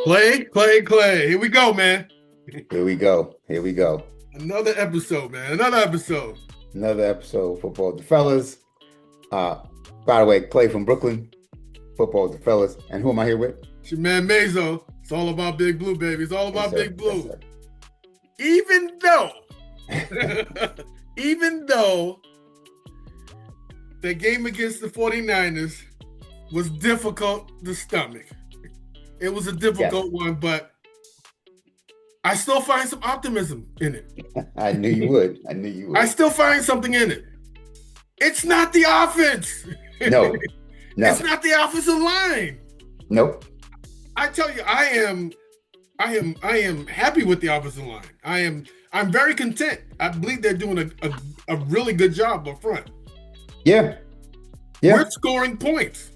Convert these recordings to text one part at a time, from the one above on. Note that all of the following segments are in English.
Clay. Here we go, man. Here we go. Here we go. Another episode, man. Another episode. Another episode of Football with the Fellas. Uh, by the way, Clay from Brooklyn, Football with the Fellas. And who am I here with? It's your man Mazo. It's all about Big Blue, baby. It's all about Yes, Big Blue. Yes, Even though the game against the 49ers was difficult to stomach. It was a difficult one, but I still find some optimism in it. I knew you would. I still find something in it. It's not the offense. No. It's not the offensive line. Nope. I tell you, I am happy with the offensive line. I'm very content. I believe they're doing a really good job up front. Yeah. We're scoring points.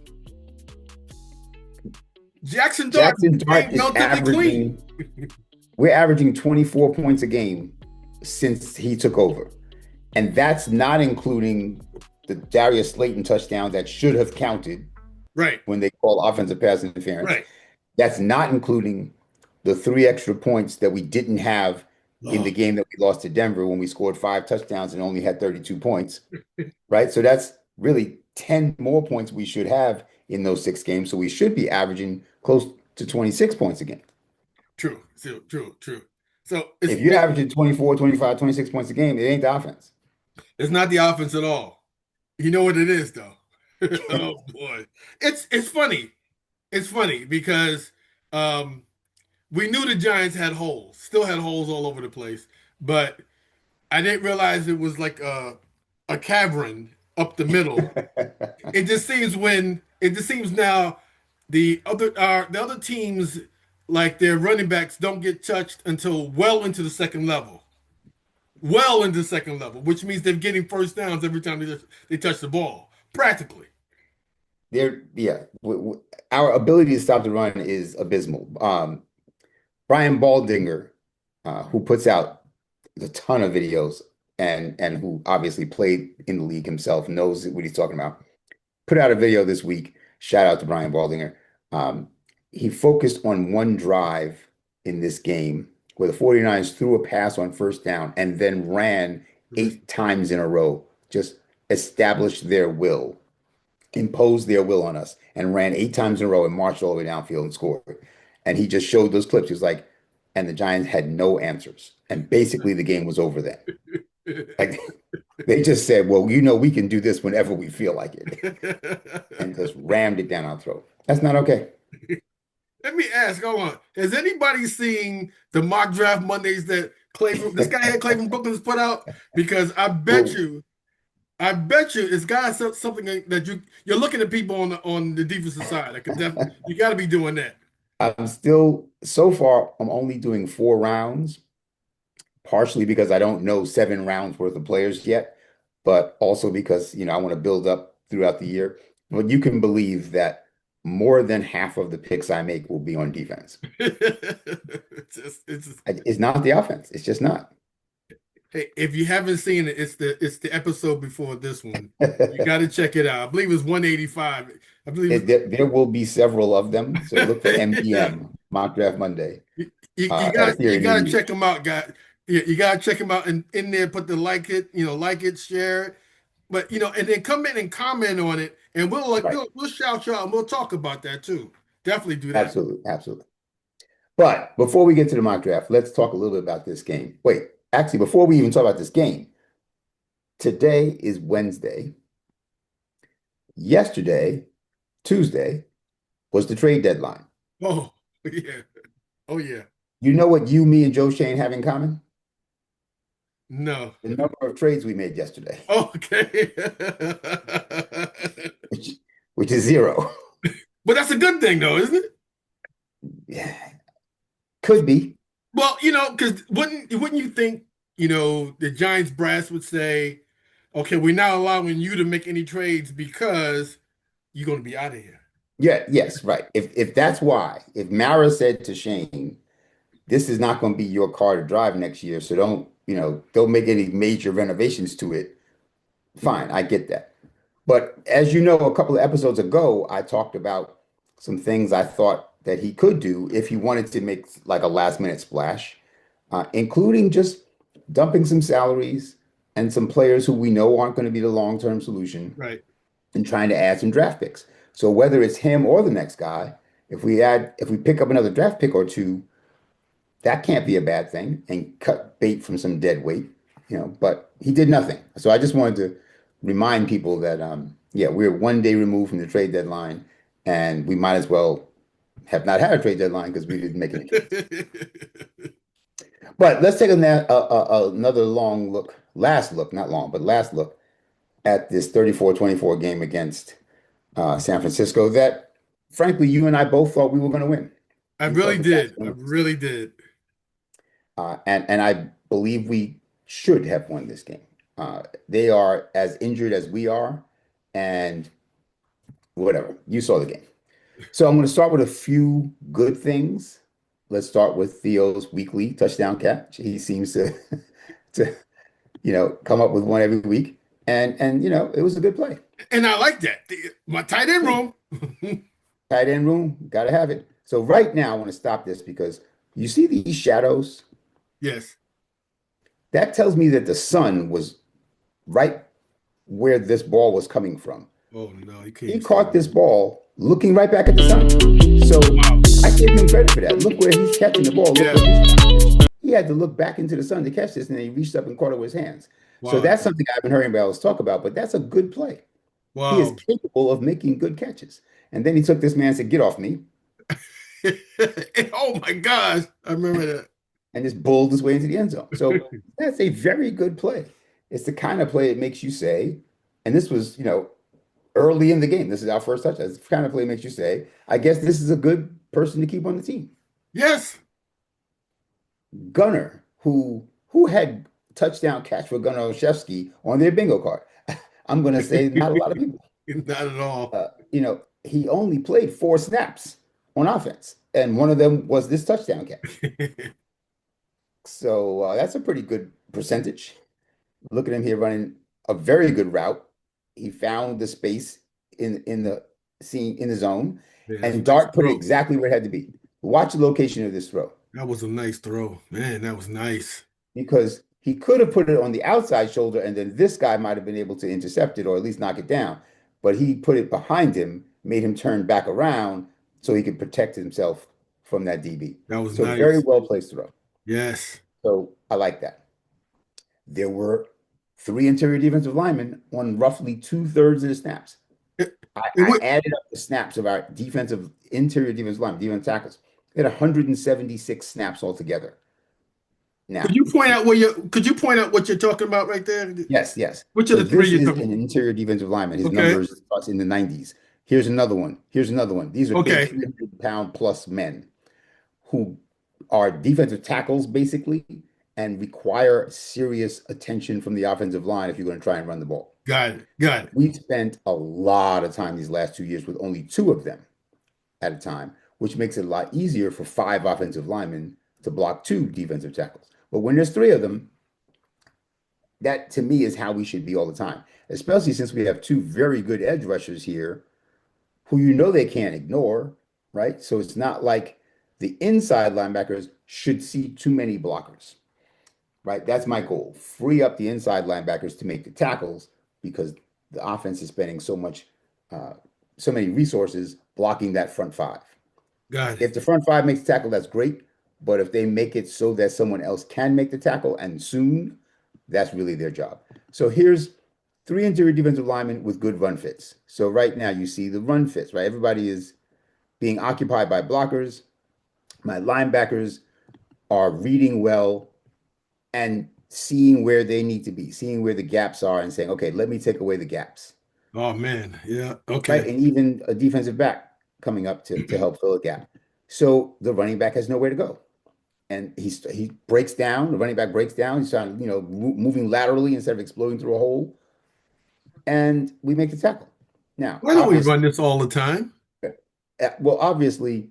Jackson Dart is averaging. We're averaging 24 points a game since he took over. And that's not including the Darius Slayton touchdown that should have counted. Right. When they call offensive pass interference. Right. That's not including the 3 extra points that we didn't have in the game that we lost to Denver when we scored 5 touchdowns and only had 32 points. Right. So that's really 10 more points we should have in those 6 games. So we should be averaging close to 26 points a game. True. So if you're averaging 24, 25, 26 points a game, it ain't the offense. It's not the offense at all. You know what it is, though? Oh, boy. It's funny. It's funny because we knew the Giants had holes, still had holes all over the place, but I didn't realize it was like a cavern up the middle. It just seems now the other teams, like their running backs, don't get touched until well into the second level. Well into the second level, which means they're getting first downs every time they touch the ball, practically. Our ability to stop the run is abysmal. Brian Baldinger, who puts out a ton of videos and who obviously played in the league himself, knows what he's talking about, put out a video this week. Shout out to Brian Baldinger. He focused on one drive in this game where the 49ers threw a pass on first down and then ran 8 times in a row, just established their will, imposed their will on us, and ran 8 times in a row and marched all the way downfield and scored. And he just showed those clips. He was like, and the Giants had no answers. And basically the game was over then. Like, they just said, well, we can do this whenever we feel like it. And just rammed it down our throat. That's not okay. Let me ask, hold on. Has anybody seen the mock draft Mondays that this guy had Clay from Brooklyn put out? Because I bet you it's got something that you're looking at people on the defensive side. You got to be doing that. So far, I'm only doing 4 rounds, partially because I don't know 7 rounds worth of players yet, but also because, I want to build up throughout the year. But you can believe that more than half of the picks I make will be on defense. It's not the offense. It's just not. Hey, if you haven't seen it, it's the episode before this one. You got to check it out. I believe it's 185. I believe there will be several of them. So look for MDM, Mock Draft Monday. You got to check them out, guys. You got to check them out and in there put the like it, share it. But and then come in and comment on it, and we'll shout you out and we'll talk about that too. Definitely do that. Absolutely. But before we get to the mock draft, let's talk a little bit about this game. Wait, actually, before we even talk about this game, today is Wednesday. Yesterday, Tuesday, was the trade deadline. Oh yeah. You know what me and Joe Shane have in common? No. The number of trades we made yesterday. Okay. which is 0. But that's a good thing, though, isn't it? Yeah. Could be. Well, because wouldn't you think, the Giants brass would say, okay, we're not allowing you to make any trades because you're going to be out of here. Yeah. Yes. Right. If that's why, if Mara said to Shane, this is not going to be your car to drive next year, so don't make any major renovations to it. Fine, I get that. But as you know, a couple of episodes ago, I talked about some things I thought that he could do if he wanted to make like a last minute splash, including just dumping some salaries and some players who we know aren't going to be the long-term solution Right. and trying to add some draft picks. So whether it's him or the next guy, if we pick up another draft pick or two, that can't be a bad thing and cut bait from some dead weight, but he did nothing. So I just wanted to remind people that, yeah, we're 1 day removed from the trade deadline, and we might as well have not had a trade deadline because we didn't make any trades. But let's take another long look, last look, not long, but last look at this 34-24 game against San Francisco that, frankly, you and I both thought we were going to win. I We thought really the Caps did. were I going to win. really did. And I believe we should have won this game. They are as injured as we are, and whatever. You saw the game. So I'm going to start with a few good things. Let's start with Theo's weekly touchdown catch. He seems to to come up with one every week, and it was a good play. And I like that. My tight end room. Tight end room, got to have it. So right now, I want to stop this because you see these shadows. Yes. That tells me that the sun was right where this ball was coming from. Oh no, you He can't. caught this ball looking right back at the sun. So Wow. I give him credit for that. Look where he's catching the ball. Look Yeah. where he's He had to look back into the sun to catch this, and then he reached up and caught it with his hands. So Wow. that's something I've been hearing Ballas talk about, but that's a good play. He is Wow. capable of making good catches. And then he took this man and said, "Get off me," Oh my gosh. I remember that. and just bowled his way into the end zone. So that's a very good play. It's the kind of play it makes you say, and this was, early in the game. This is our first touchdown. It's the kind of play it makes you say, I guess this is a good person to keep on the team. Yes. Gunnar, who had touchdown catch for Gunnar Olszewski on their bingo card. I'm going to say not a lot of people. Not at all. He only played 4 snaps on offense, and one of them was this touchdown catch. So that's a pretty good percentage. Look at him here running a very good route. He found the space in the scene in the zone, Yeah, that's a and nice Dart put it throw. exactly where it had to be. Watch the location of this throw That was a nice throw. Man, that was nice. because he could have put it on the outside shoulder, and then this guy might have been able to intercept it or at least knock it down. But he put it behind him, made him turn back around so he could protect himself from that DB. That was So very nice. well placed throw. Yes. So I like that. There were 3 interior defensive linemen on roughly 2/3 of the snaps. It, it I would, added up the snaps of our interior defensive linemen, defensive tackles. We had 176 snaps altogether. Now, could you point out what you're talking about right there? yes, yes. Which of So the three this you're is talking an about? interior defensive lineman. His Okay. numbers starts in the 90s. Here's another one. Here's another one. These are big Okay. 300-pound plus men who are defensive tackles basically and require serious attention from the offensive line if you're going to try and run the ball. Got it. Got it. We've spent a lot of time these last 2 years with only 2 of them at a time, which makes it a lot easier for 5 offensive linemen to block 2 defensive tackles. But when there's 3 of them, that to me is how we should be all the time, especially since we have 2 very good edge rushers here who they can't ignore, right? So it's not like the inside linebackers should see too many blockers, right? That's my goal. Free up the inside linebackers to make the tackles because the offense is spending so many resources blocking that front 5. Got it. If the front 5 makes the tackle, that's great. But if they make it so that someone else can make the tackle and soon, that's really their job. So here's 3 interior defensive linemen with good run fits. So right now you see the run fits, right? Everybody is being occupied by blockers. My linebackers are reading well and seeing where they need to be, seeing where the gaps are and saying, okay, let me take away the gaps. Oh man. Yeah. Right. Okay. And even a defensive back coming up to help fill a gap. So the running back has nowhere to go. And he breaks down, the running back breaks down. He's trying, moving laterally instead of exploding through a hole. And we make the tackle. Now, Why don't we run this all the time? well, obviously,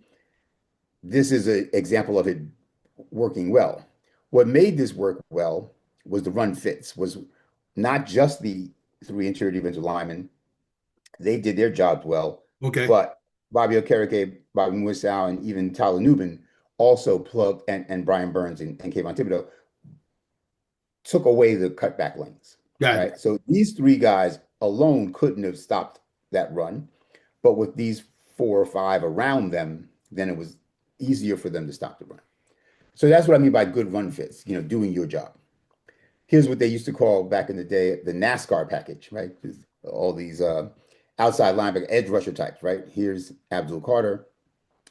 this is an example of it working well. What made this work well was the run fits, was not just the 3 interior defensive linemen. They did their jobs well, Okay. but Bobby Okereke Bobby Moussaoui, and even Tyler Nubin also plugged, and Brian Burns and Kayvon Thibodeau took away the cutback lanes, Got it. right? So these three guys alone couldn't have stopped that run, but with these four or five around them, then it was easier for them to stop the run. So that's what I mean by good run fits, doing your job. Here's what they used to call back in the day the NASCAR package, right? All these outside linebacker edge rusher types, right? Here's Abdul Carter,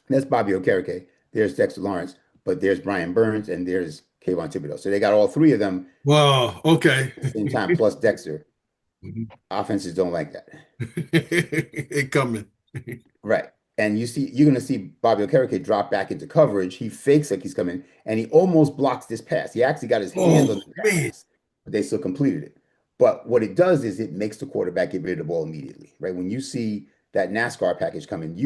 that's Bobby Okereke, there's Dexter Lawrence, but there's Brian Burns and there's Kayvon Thibodeau. So they got all three of them Well, okay. at the same time, plus Dexter. Offenses don't like that. It coming. Right. And you're going to see Bobby Okereke drop back into coverage. He fakes like he's coming, and he almost blocks this pass. He actually got his hands on Oh the man. pass, but they still completed it. But what it does is it makes the quarterback get rid of the ball immediately, right? When you see that NASCAR package coming,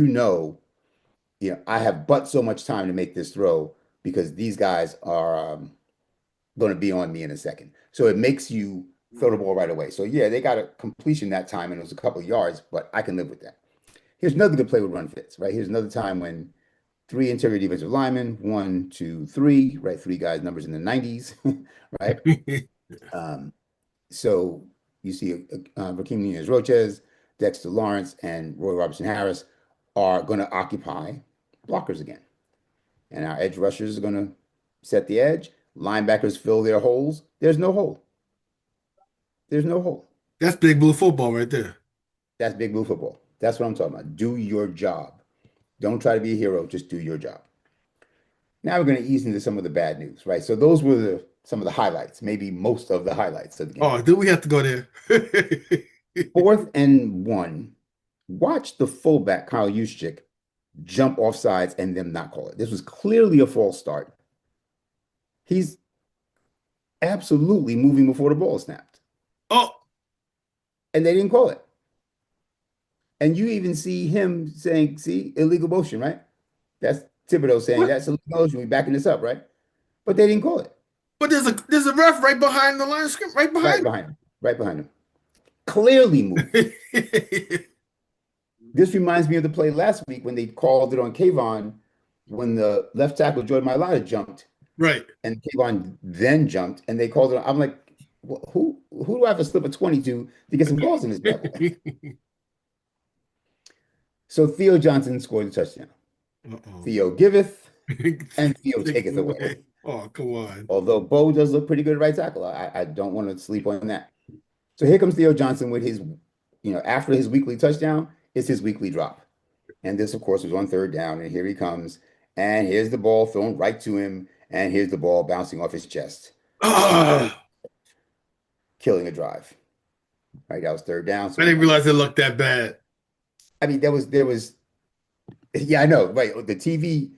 I have but so much time to make this throw because these guys are going to be on me in a second. So it makes you throw the ball right away. So yeah, they got a completion that time, and it was a couple of yards, but I can live with that. Here's another good play with run fits, right? Here's another time when three interior defensive linemen, one, two, three, right? Three guys, numbers in the 90s, right? Um, so you see Raheem Nunez-Roches, Dexter Lawrence, and Roy Robertson Harris are going to occupy blockers again. And our edge rushers are going to set the edge. Linebackers fill their holes. There's no hole. There's no hole. That's big blue football right there. That's big blue football. That's what I'm talking about. Do your job. Don't try to be a hero. Just do your job. Now we're going to ease into some of the bad news, right? So those were some of the highlights, maybe most of the highlights of the game. Oh, do we have to go there? 4th and 1. Watch the fullback Kyle Juszczyk jump off sides and them not call it. This was clearly a false start. He's absolutely moving before the ball snapped, Oh, and they didn't call it. And you even see him saying, "See, illegal motion, right?" That's Thibodeau saying what? that's illegal motion. We backing this up, right? But they didn't call it. But there's a ref right behind the line of scrimmage, right Right behind behind him. Right behind him. Clearly moved. him. This reminds me of the play last week when they called it on Kayvon when the left tackle Jordan Mailata jumped Right. and Kayvon then jumped and they called it. I'm like, who do I have to slip a 22 to get some balls in this bad boy? So Theo Johnson scored a touchdown. Uh-oh. Theo giveth and Theo Takes taketh away. Oh, come on. Although Bo does look pretty good at right tackle. I don't want to sleep on that. So here comes Theo Johnson with his, after his weekly touchdown, it's his weekly drop. And this, of course, was on 3rd down. And here he comes. And here's the ball thrown right to him. And here's the ball bouncing off his chest, Ah, killing a drive. Right? That was 3rd down. So I didn't realize it looked that bad. I mean, yeah, I know. Right. The TV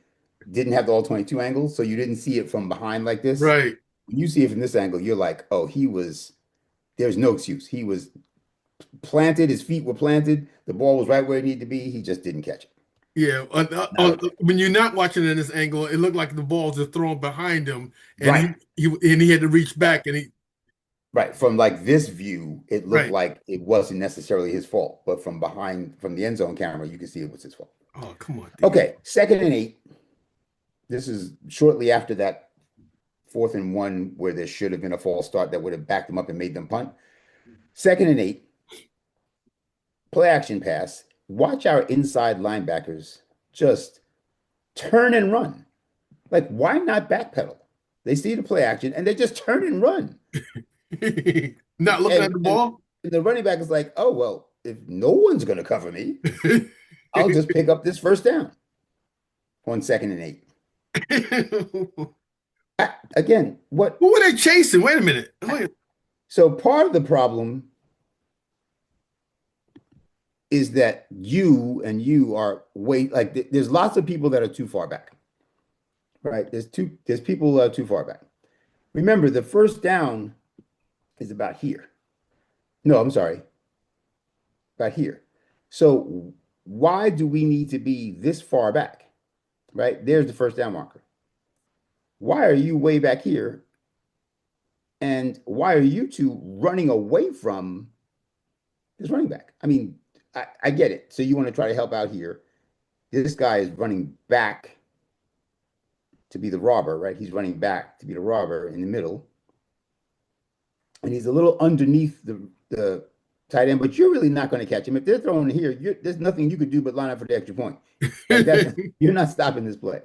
didn't have the all 22 angles, so you didn't see it from behind like this. Right. When you see it from this angle, you're like, oh, there's no excuse. He was planted, his feet were planted, the ball was right where it needed to be. He just didn't catch it. Yeah. When you're not watching it in this angle, it looked like the balls just thrown behind him, and Right. he had to reach back, and he Right. From like this view, it looked right. like it wasn't necessarily his fault, but from behind, from the end zone camera, you could see it was his fault. Oh, come on, dude. Okay, 2nd and 8. This is shortly after that 4th and 1 where there should have been a false start that would have backed them up and made them punt. 2nd and 8, play action pass. Watch our inside linebackers just turn and run. Like, why not backpedal? They see the play action and they just turn and run. Not looking at the ball. And the running back is like, oh, well, if no one's going to cover me, I'll just pick up this 1st down on 2nd and 8. Again, what? Who were they chasing? Wait a minute. So part of the problem is that you are there's lots of people that are too far back, right? There's people too far back. Remember, the 1st down is about here. No, I'm sorry, about here. So why do we need to be this far back, right? There's the 1st down marker. Why are you way back here? And why are you two running away from this running back? I mean, I get it. So you want to try to help out here. This guy is running back to be the robber, right? He's running back to be the robber in the middle, and he's a little underneath the tight end, but you're really not going to catch him. If they're throwing here, there's nothing you could do but line up for the extra point. Like that's you're not stopping this play.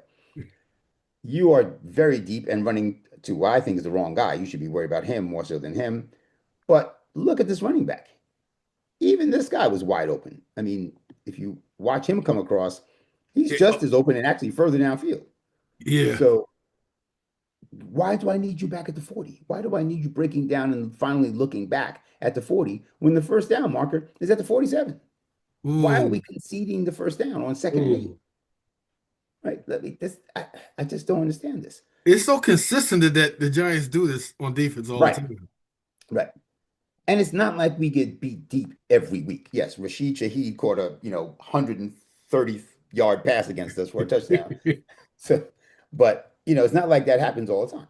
You are very deep and running to what I think is the wrong guy. You should be worried about him more so than him. But look at this running back. Even this guy was wide open. I mean, if you watch him come across, he's just as open and actually further downfield. Yeah. So why do I need you back at the 40? Why do I need you breaking down and finally looking back at the 40 when the first down marker is at the 47? Why are we Ooh. conceding the first down on second and eight? Ooh. Right? I just don't understand this. It's so consistent that the Giants do this on defense all the Right, time. right. And it's not like we get beat deep every week. Yes, Rashid Shaheed caught a 130-yard pass against us for a touchdown. So, but it's not like that happens all the time.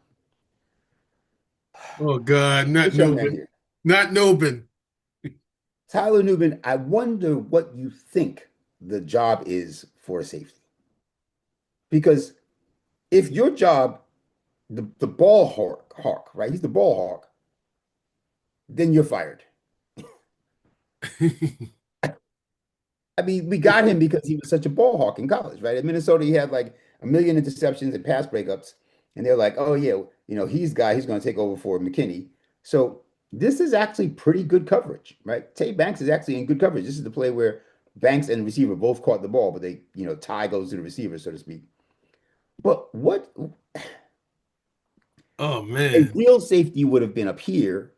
Oh God, not This young man Nubin. here, Not Nubin. Tyler Nubin, I wonder what you think the job is for a safety. Because if your job, the ball hawk, right? He's the ball hawk, then you're fired. I mean, we got him because he was such a ball hawk in college, right? At Minnesota, he had like a million interceptions and pass breakups. And they're like, oh, yeah, he's going to take over for McKinney. So this is actually pretty good coverage, right? Tay Banks is actually in good coverage. This is the play where Banks and the receiver both caught the ball, but tie goes to the receiver, so to speak. But what Oh a man. real safety would have been up here,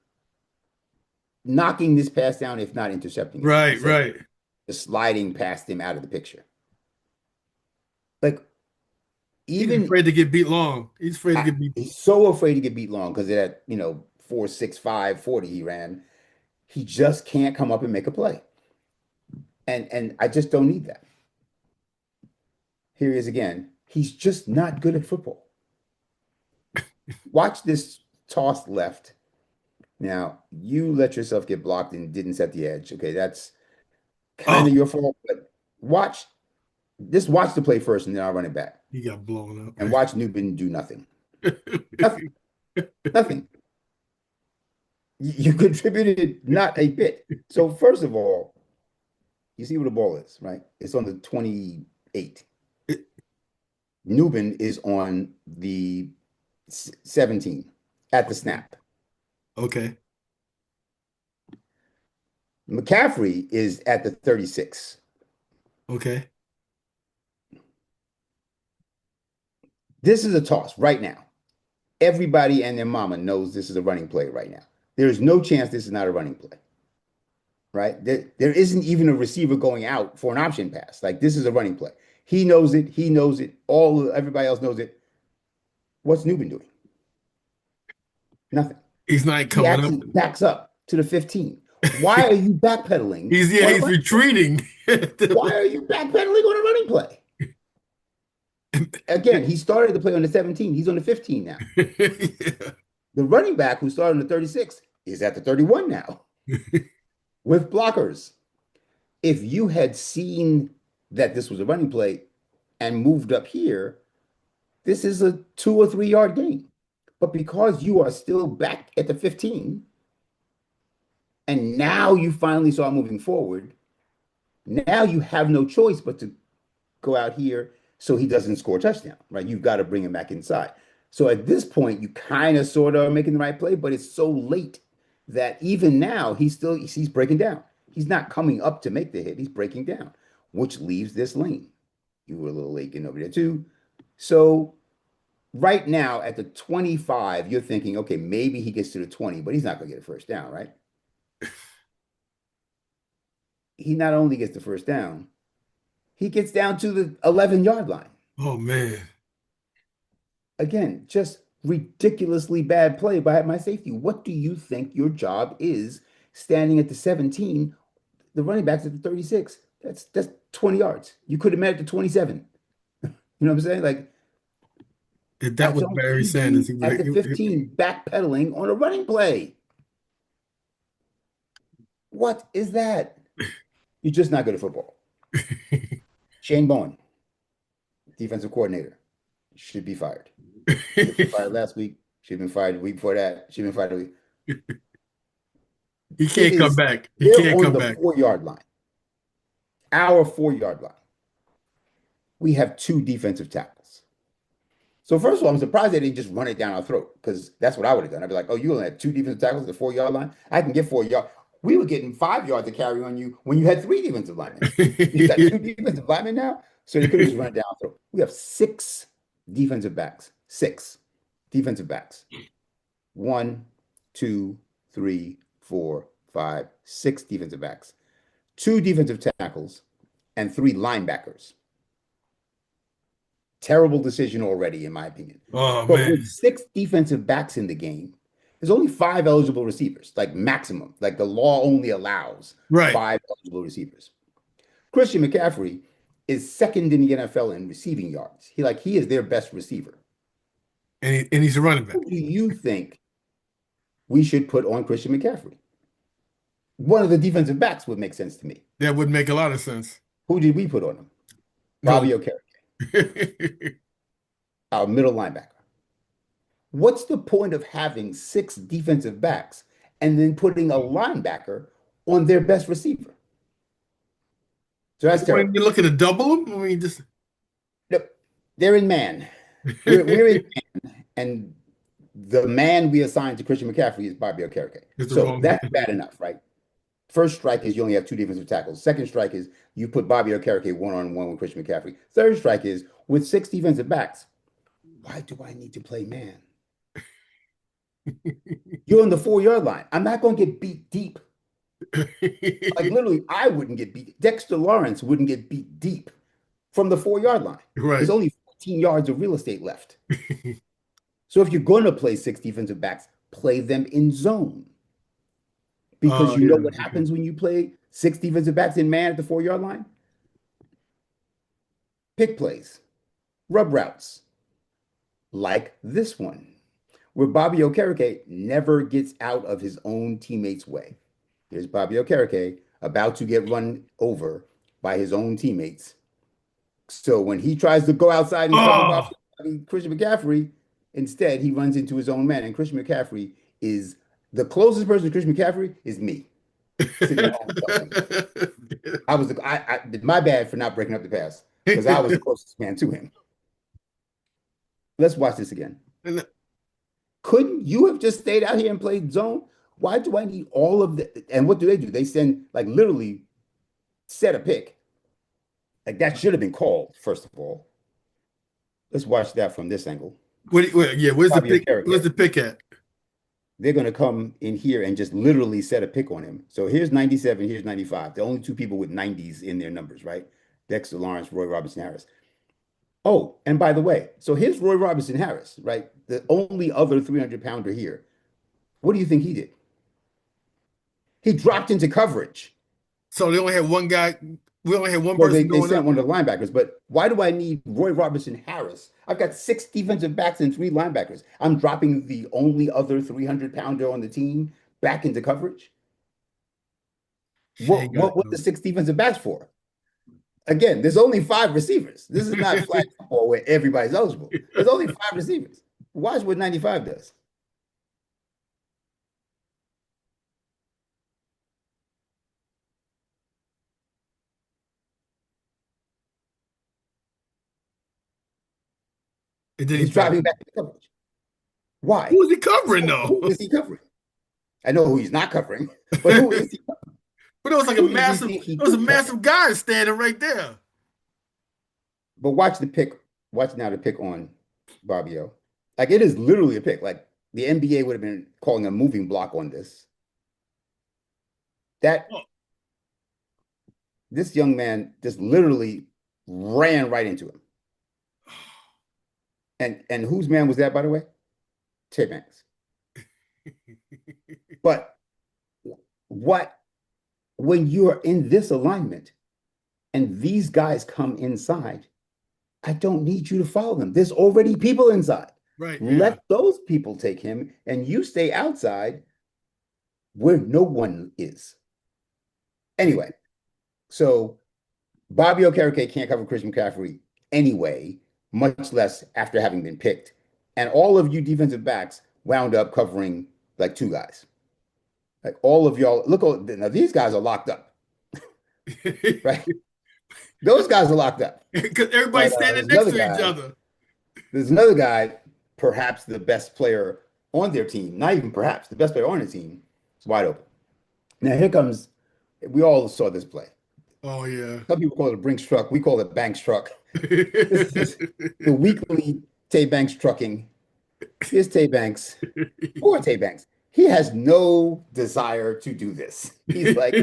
knocking this pass down, if not intercepting it, Right, instead of right. just sliding past him out of the picture. Like, He's even afraid to get beat long. He's afraid to get beat. he's so afraid to get beat long because of that, 4.65 40 he ran. He just can't come up and make a play. And I just don't need that. Here he is again. He's just not good at football. Watch this toss left. Now, you let yourself get blocked and didn't set the edge. Okay, that's kind Oh, of your fault, but watch watch the play first and then I'll run it back. he got blown And watch Newbin do nothing. Nothing. Nothing. You contributed not a bit. So first of all, you see where the ball is, right? It's on the 28. up. Newbin is on the 17 at the snap. Okay. McCaffrey is at the 36. Okay. This is a toss right now. Everybody and their mama knows this is a running play right now. There is no chance this is not a running play, right? There isn't even a receiver going out for an option pass. Like this is a running play. He knows it. He knows it. Everybody else knows it. What's Newbin doing? Nothing. He's not He coming up. actually backs up to the 15. Why are you backpedaling He's on a he's running play? retreating. Why are you backpedaling on a running play? Again, he started the play on the 17. He's on the 15 now. Yeah. The running back who started on the 36 is at the 31 now with blockers. If you had seen that this was a running play and moved up here, this is a 2 or 3 yard gain. But because you are still back at the 15, and now you finally saw moving forward, now you have no choice but to go out here so he doesn't score a touchdown, right? You've got to bring him back inside. So at this point, you kind of sort of are making the right play, but it's so late that even now he's breaking down. He's not coming up to make the hit. He's breaking down, which leaves this lane. You were a little late getting over there too. So right now at the 25, you're thinking, okay, maybe he gets to the 20, but he's not going to get a first down, right? He not only gets the first down, he gets down to the 11-yard line. Oh man. Again, just ridiculously bad play by my safety. What do you think your job is standing at the 17? The running back's at the 36. That's 20 yards. You could have met at the 27. You know what I'm saying? Like, If I that was don't Barry need Sanders, you at the he- 15 backpedaling on a running play. What is that? You're just not good at football. Shane Bowen. defensive coordinator, should be fired. Should have been fired last week. Should have been fired the week before that. Should have been fired the week. He It can't come is, back. He they're can't on come the back. 4 yard line, our 4 yard line. We have two defensive tackles. So first of all, I'm surprised they didn't just run it down our throat because that's what I would have done. I'd be like, oh, you only had two defensive tackles at the 4 yard line. I can get 4 yards. We were getting 5 yards to carry on you when you had three defensive linemen. You got two defensive linemen now, so they could have just run it down our throat. We have six defensive backs. Six defensive backs. 1, 2, 3, 4, 5, 6 defensive backs. Two defensive tackles and three linebackers. Terrible decision already, in my opinion. Oh But with man. six defensive backs in the game, there's only five eligible receivers, like maximum. Like the law only allows Right. five eligible receivers. Christian McCaffrey is second in the NFL in receiving yards. He is their best receiver. And he's a running back. Who do you think we should put on Christian McCaffrey? One of the defensive backs would make sense to me. That would make a lot of sense. Who did we put on him? No. Bobby Okereke, our middle linebacker. What's the point of having six defensive backs and then putting a linebacker on their best receiver? So that's When terrible. you're looking to double him, I mean, just Look, they're in man. We're in man, and the man we assigned to Christian McCaffrey is Bobby Okereke. it's the So wrong that's man. bad enough, right? First strike is you only have two defensive tackles. Second strike is you put Bobby Okereke one-on-one with Christian McCaffrey. Third strike is with six defensive backs. Why do I need to play man? You're on the 4 yard line. I'm not going to get beat deep. Like literally, I wouldn't get beat. Dexter Lawrence wouldn't get beat deep from the 4 yard line. Right. There's only 14 yards of real estate left. So if you're going to play six defensive backs, play them in zone. Because Oh, you know yeah, what okay. happens when you play six defensive backs in man at the 4 yard line? Pick plays, rub routes, like this one, where Bobby Okereke never gets out of his own teammates' way. Here's Bobby Okereke about to get run over by his own teammates. So when he tries to go outside and cover Oh, Christian McCaffrey, instead he runs into his own man. And Christian McCaffrey is the closest person to Christian McCaffrey is me. Sitting at home talking. I was my bad for not breaking up the pass because I was the closest man to him. Let's watch this again. Couldn't you have just stayed out here and played zone? Why do I need all of the? And what do? They send like literally set a pick. Like that should have been called, first of all. Let's watch that from this angle. where's the Bobby pick? Okereke. Where's the pick at? They're going to come in here and just literally set a pick on him. So here's 97, here's 95. The only two people with 90s in their numbers, right? Dexter Lawrence, Roy Robertson Harris. Oh, and by the way, so here's Roy Robertson Harris, right? The only other 300-pounder here. What do you think he did? He dropped into coverage. So they only had one guy. We only had one Well, person they going sent up. one of the linebackers, but why do I need Roy Robertson Harris? I've got six defensive backs and three linebackers. I'm dropping the only other 300-pounder on the team back into coverage. Shane got What the six defensive backs for? Again, there's only five receivers. This is not flag football where everybody's eligible. There's only five receivers. Watch what 95 does. and then He's dropping back into coverage. Why? Who was he covering Who though? is he covering? I know who he's not covering, but who is he covering? But it was like Who does he think it he was a could cover? massive guy standing right there. But watch the pick. Watch now the pick on Bobby O. Like it is literally a pick. Like the NBA would have been calling a moving block on this. That this young man just literally ran right into him. And whose man was that, by the way? Trey Banks. But what when you're in this alignment and these guys come inside, I don't need you to follow them. There's already people inside. Right. Let those people take him, and you stay outside where no one is. Anyway, so Bobby Okereke can't cover Christian McCaffrey anyway. much less after having been picked. And all of you defensive backs wound up covering like two guys. Like all of y'all, look, now these guys are locked up, right? Those guys are locked up. Because everybody's But standing next to each other. there's another guy, perhaps the best player on their team, not even perhaps the best player on the team, is wide open. Now here comes, we all saw this play. Oh yeah. Some people call it a Brinks truck. We call it Banks truck. This is the weekly Tay Banks trucking. Here's Tay Banks. Poor Tay Banks. He has no desire to do this. He's like,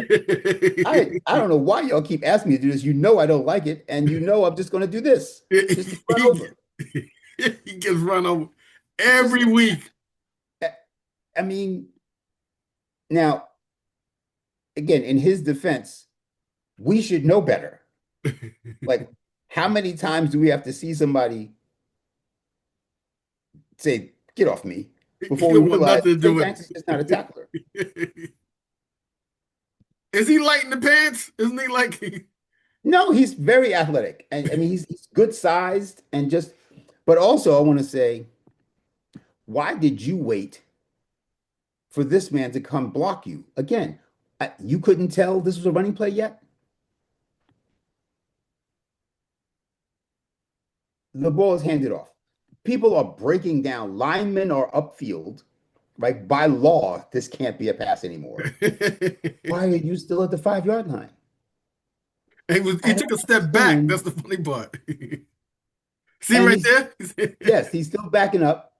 I don't know why y'all keep asking me to do this. You know I don't like it, and you know I'm just going to do this. Just to run over. He gets run over every week. I mean, now, again, in his defense, we should know better. Like, how many times do we have to see somebody say, "Get off me," before we realize Tay Banks is just not a tackler? Is he light in the pants? Isn't he like? No, he's very athletic, and I mean he's good sized and just. But also, I want to say, why did you wait for this man to come block you again? You couldn't tell this was a running play yet. The ball is handed off. People are breaking down. Linemen are upfield. Right? By law, this can't be a pass anymore. Why are you still at the 5-yard line? He took a step back. That's the funny part. See right there? Yes, he's still backing up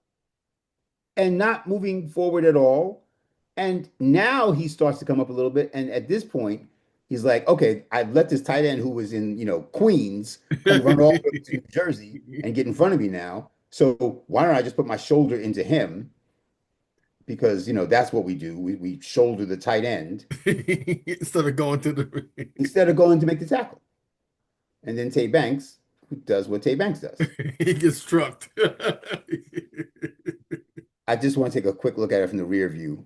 and not moving forward at all. And now he starts to come up a little bit. And at this point, he's like, okay, I've let this tight end who was in, Queens come run all the way to New Jersey and get in front of me now. So why don't I just put my shoulder into him? Because, that's what we do. We shoulder the tight end. Instead of going to make the tackle. And then Tay Banks, who does what Tay Banks does. He gets struck. I just want to take a quick look at it from the rear view.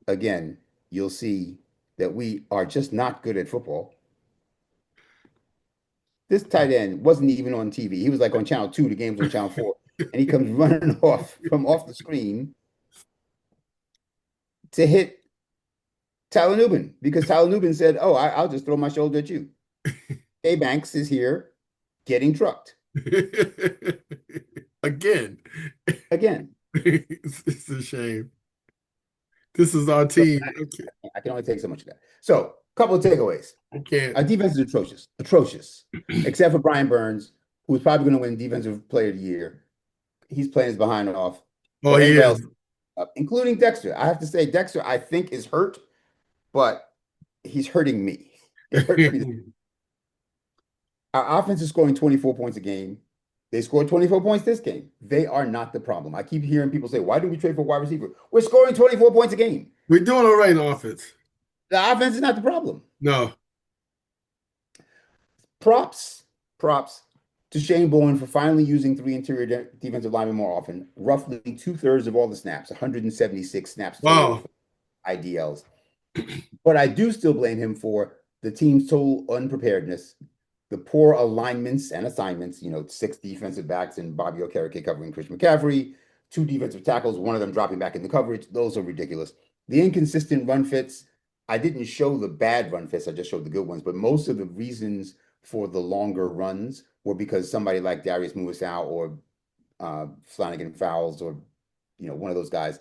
Again, you'll see that we are just not good at football. This tight end wasn't even on TV. He was like on channel 2, the game's on channel 4. And he comes running off the screen to hit Tyler Nubin because Tyler Nubin said, oh, I'll just throw my shoulder at you. Tay Banks is here getting trucked. Again. It's a shame. This is our team. I can only take so much of that. So, a couple of takeaways. I can't. Our defense is atrocious, except for Brian Burns, who's probably going to win Defensive Player of the Year. He's playing his behind off. Oh, he is. Including Dexter. I have to say, Dexter, I think, is hurt, but he's hurting me. Our offense is scoring 24 points a game. They scored 24 points this game. They are not the problem. I keep hearing people say, why do we trade for wide receiver? We're scoring 24 points a game. We're doing all right in offense. The offense is not the problem. No. Props to Shane Bowen for finally using 3 interior defensive linemen more often. Roughly 2/3 of all the snaps, 176 snaps. Wow. IDLs. But I do still blame him for the team's total unpreparedness, the poor alignments and assignments, 6 defensive backs and Bobby Okereke covering Chris McCaffrey, 2 defensive tackles, one of them dropping back into coverage. Those are ridiculous. The inconsistent run fits, I didn't show the bad run fits, I just showed the good ones. But most of the reasons for the longer runs were because somebody like Darius Muasau or Flanagan Fowles or, one of those guys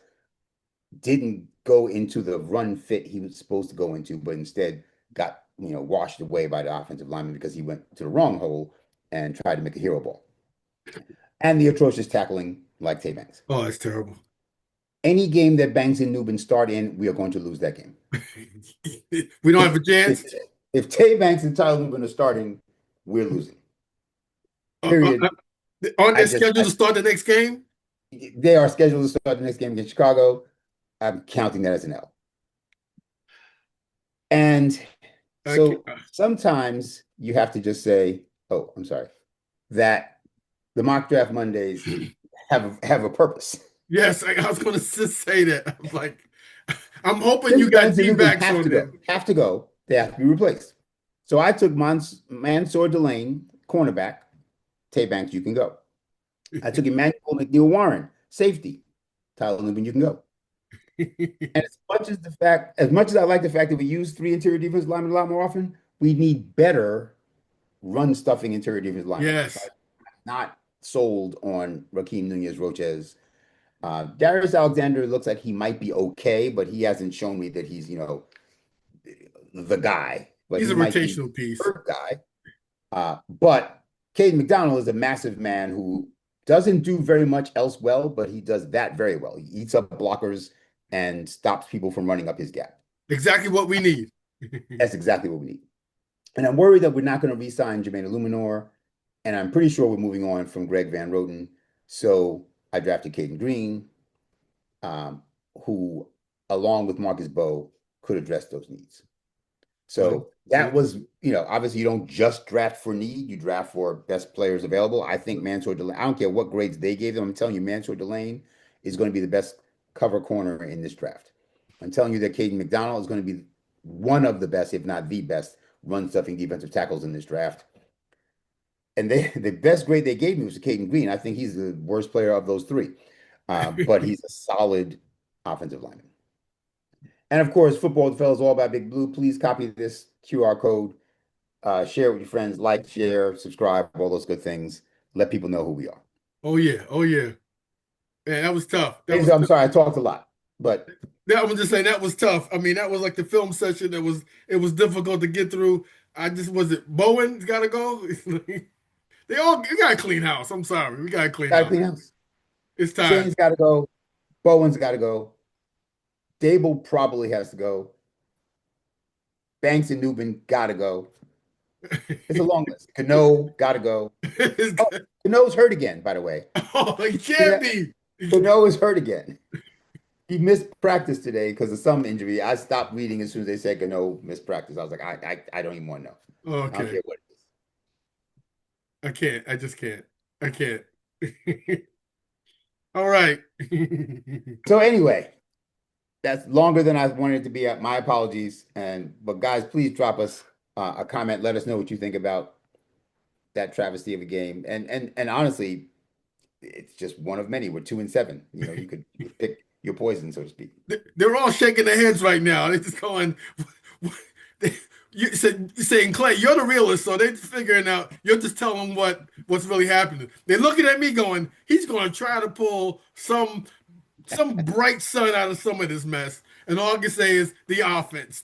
didn't go into the run fit he was supposed to go into, but instead got washed away by the offensive lineman because he went to the wrong hole and tried to make a hero ball. And the atrocious tackling like Tay Banks. Oh, that's terrible. Any game that Banks and Nubin start in, we are going to lose that game. We don't have a chance. If Tay Banks and Tyler Nubin are starting, we're losing. Period. Aren't they scheduled to start the next game? They are scheduled to start the next game against Chicago. I'm counting that as an L. And so sometimes you have to just say, oh, I'm sorry, that the mock draft Mondays have a purpose. Yes, I was going to say that. I was like, I'm hoping you got D-backs on them. Have to go. They have to be replaced. So I took Mansour Delane, cornerback. Tay Banks, you can go. I took Emmanuel McNeil-Warren, safety. Tyler Lincoln, you can go. And as much as I like the fact that we use three interior defensive linemen a lot more often, we need better run stuffing interior defensive linemen. Yes. I'm not sold on Raheem Nunez-Roches. Darius Alexander looks like he might be okay, but he hasn't shown me that he's, the guy. But he's he a might be rotational piece. the guy. But Caden McDonald is a massive man who doesn't do very much else well, but he does that very well. He eats up blockers and stops people from running up his gap. Exactly what we need. That's exactly what we need. And I'm worried that we're not going to re-sign Jermaine Illuminor, and I'm pretty sure we're moving on from Greg Van Roten. So I drafted Caden Green, who, along with Marcus Bowe, could address those needs. So that was, obviously you don't just draft for need, you draft for best players available. I think Mansour Delane, I don't care what grades they gave them, I'm telling you, Mansour Delane is going to be the best cover corner in this draft. I'm telling you that Caden McDonald is going to be one of the best, if not the best, run stuffing defensive tackles in this draft. And the best grade they gave me was to Caden Green. I think he's the worst player of those three, but he's a solid offensive lineman. And of course, Football with the Fellas, all about Big Blue. Please copy this QR code, share it with your friends, like, share, subscribe, all those good things. Let people know who we are. Oh yeah. Man, that was tough. Sorry, I talked a lot, but I was just saying that was tough. I mean, that was like the film session. It was difficult to get through. Bowen's got to go. We got to clean house. I'm sorry, we got to clean house. It's time. Shane's got to go. Bowen's got to go. Dable probably has to go. Banks and Newman got to go. It's a long list. Cano got to go. Cano's hurt again, by the way. Oh, he can't be. Cano is hurt again. He missed practice today because of some injury. I stopped reading as soon as they said Cano missed practice. I was like, I don't even want to know. Okay. I don't care what it is. I can't. I just can't. I can't. All right. So anyway, that's longer than I wanted it to be. My apologies. But guys, please drop us a comment. Let us know what you think about that travesty of a game. And honestly, it's just one of many. We're 2-7. You could pick your poison, so to speak. They're all shaking their heads right now. They're just going, saying, Clay, you're the realist, so they're just figuring out, you're just telling them what's really happening. They're looking at me going, he's going to try to pull some bright sun out of some of this mess. And all I can say is the offense.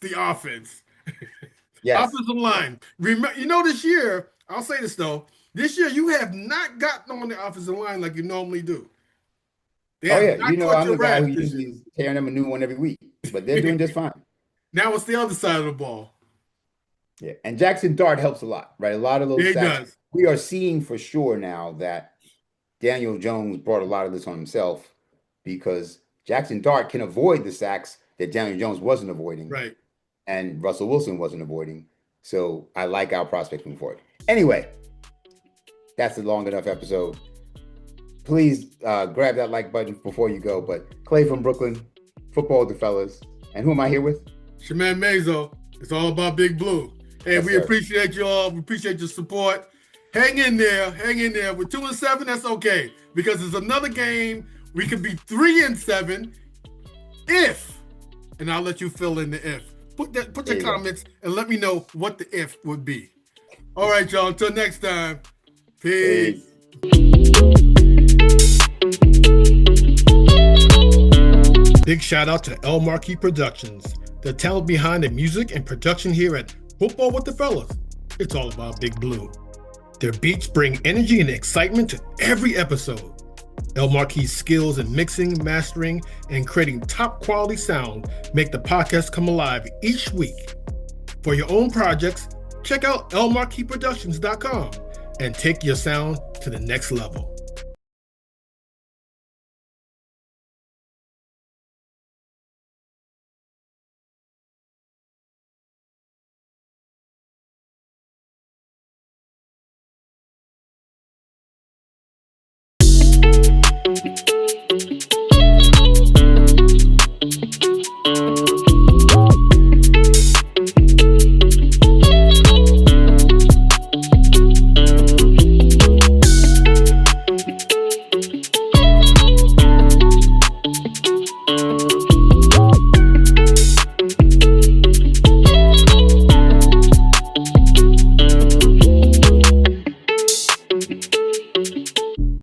Yes. Offensive line. Remember, this year, I'll say this though, this year you have not gotten on the offensive line like you normally do. I'm the guy who usually is tearing them a new one every week, but they're doing just fine. Now it's the other side of the ball. Yeah, and Jackson Dart helps a lot, right? A lot of those he sacks. Does. We are seeing for sure now that Daniel Jones brought a lot of this on himself because Jackson Dart can avoid the sacks that Daniel Jones wasn't avoiding. Right. And Russell Wilson wasn't avoiding. So I like our prospects moving forward. Anyway, that's a long enough episode. Please grab that like button before you go. But Clay from Brooklyn, Football with the Fellas. And who am I here with? Shaman Mazo. It's all about Big Blue. Hey, yes, we sir. Appreciate you all. We appreciate your support. Hang in there. We're 2-7. That's okay. Because it's another game. We could be 3-7 if, and I'll let you fill in the if. Put your comments and let me know what the if would be. All right, y'all. Until next time. Peace. Big shout out to El Marquis Productions, the talent behind the music and production here at Football with the Fellas. It's all about Big Blue. Their beats bring energy and excitement to every episode. El Marquis' skills in mixing, mastering, and creating top quality sound make the podcast come alive each week. For your own projects, check out elmarquisproductions.com and take your sound to the next level.